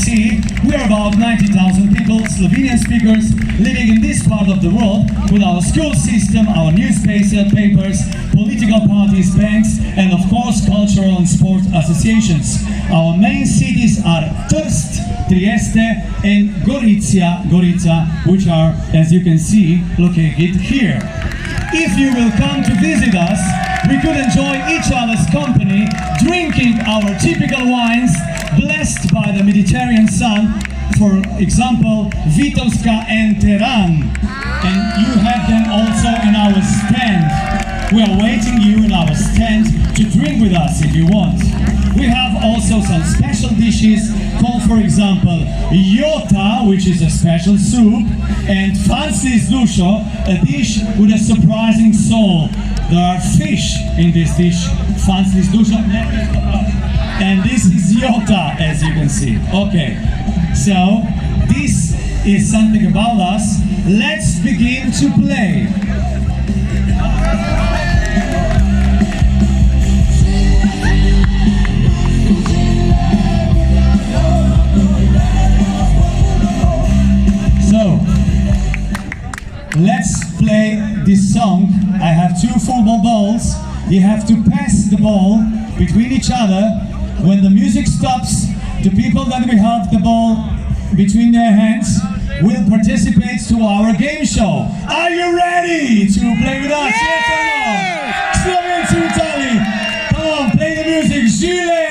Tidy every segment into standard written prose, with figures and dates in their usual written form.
see, we are about 90,000 people, Slovenian speakers, living in this part of the world with our school system, our newspapers, political parties, banks, and of course cultural and sport associations. Our main cities are Trst, Trieste, and Gorica, which are, as you can see, located here. If you will come to visit us, we could enjoy each other's company, drinking our typical wines, blessed by the Mediterranean sun, for example, Vitovska and Teran. And you have them also in our stand. We are waiting you in our stand to drink with us if you want. We have also some special dishes called, for example, Jota, which is a special soup, and Fancy Dusho, a dish with a surprising soul. There are fish in this dish, Fancy Dusho, and this is Jota, as you can see. Okay, so this is something about us. Let's begin to play. Let's play this song. I have two football balls. You have to pass the ball between each other. When the music stops, the people that we have the ball between their hands will participate to our game show. Are you ready to play with us? Yes or no? Slovene to Italy. Come on, play the music. Gile!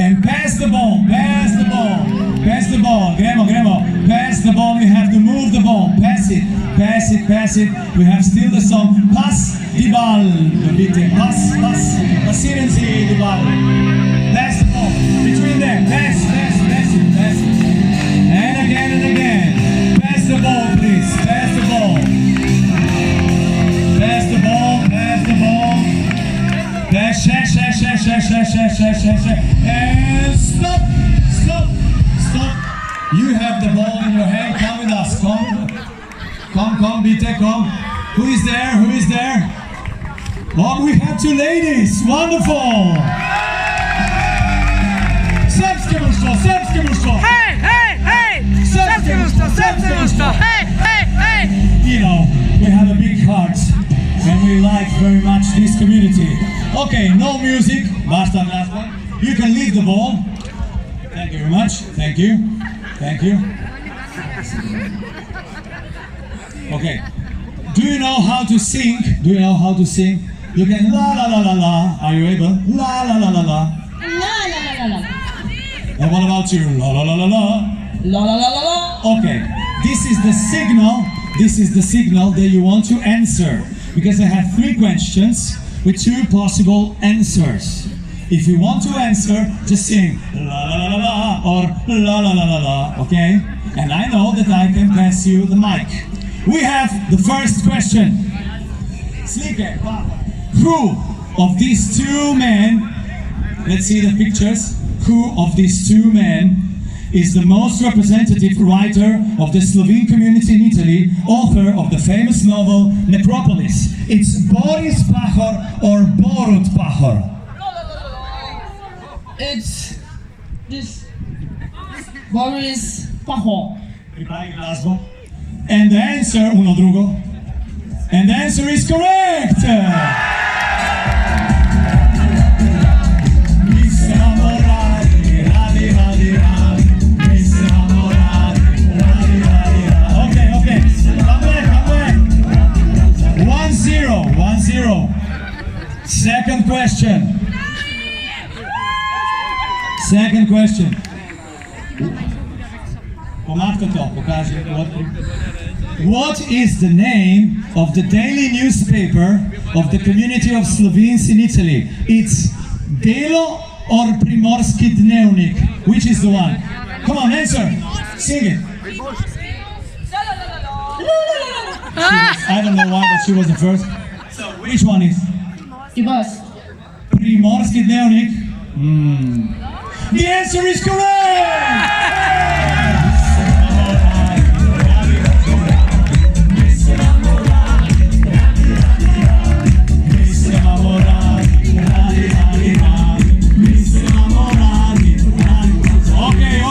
And pass the ball, pass the ball. Pass the ball, gremo. Pass the ball, we have to move the ball. Pass it. We have still the song. Pass di ball. Bitte. Pass. Passieren Sie die Ball. Pass the ball. Between them. Pass it. And again. Pass the ball, please. Pass the ball. Pass. And stop. You have the ball in your hand. Come with us. Come, bitte, come. Who is there? Oh, we have two ladies. Wonderful. Serbskie muštvo. Hey. Serbskie muštvo. Hey. You know, we have a big heart and we like very much this community. Okay, no music. Basta glasba. You can leave the ball. Thank you very much. Thank you. Okay. Do you know how to sing? You can la. Are you able? La. La. And what about you? La. Okay. This is the signal that you want to answer. Because I have 3 questions with 2 possible answers. If you want to answer, just sing la or la, okay? And I know that I can pass you the mic. We have the first question. Slike, who of these 2 men, let's see the pictures, who of these 2 men is the most representative writer of the Slovene community in Italy, author of the famous novel Necropolis? It's Boris Pahor or Borut Pahor. It's this Boris Pahor. And the answer, uno drugo. And the answer is correct! Okay. Come back. 1-0. Second question. What is the name of the daily newspaper of the community of Slovenes in Italy? It's Delo or Primorski Dnevnik? Which is the one? Come on, answer. Sing it. I don't know why, but she was the first. So which one is? Primorski Dnevnik? The answer is correct! Okay,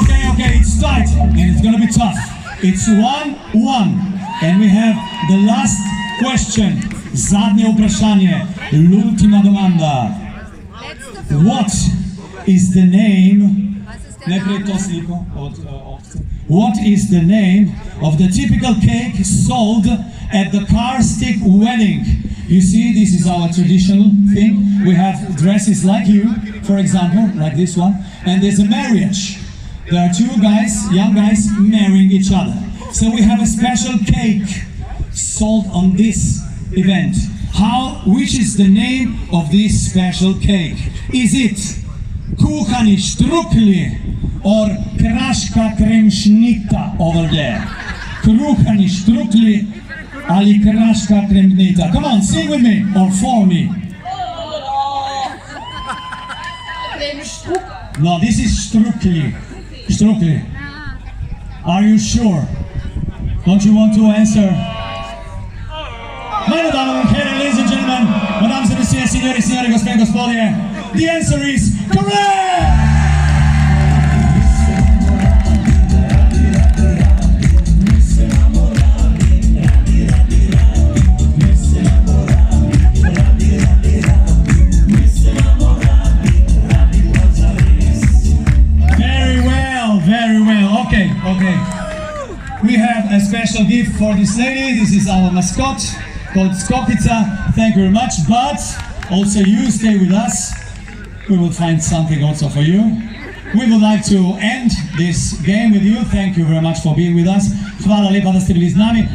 gonna be tough. It's 1-1. And we have the last question. Zadnje vprašanje. L'ultima domanda. What is the name? Najprej to sliko od ovce. What is the name of the typical cake sold at the Karstic wedding? You see, this is our traditional thing. We have dresses like you, for example, like this one, and there's a marriage. There are two guys, young guys, marrying each other. So we have a special cake sold on this event. Which is the name of this special cake? Is it kuhani štrukli or kraška kremšnita over there? Kruhani štrukli ali kraška kremšnita? Come on, sing with me or for me. No, this is štrukli. Štrukli. Are you sure? Don't you want to answer? Meine Damen und Herren, ladies and gentlemen, mesdames et messieurs, signori, signori, gospel, gospodje, the answer is correct! Very well, okay. We have a special gift for this lady. This is our mascot called Skokica. Thank you very much, but also you stay with us. We will find something also for you. We would like to end this game with you. Thank you very much for being with us. Hvala lepa da ste bili z nami.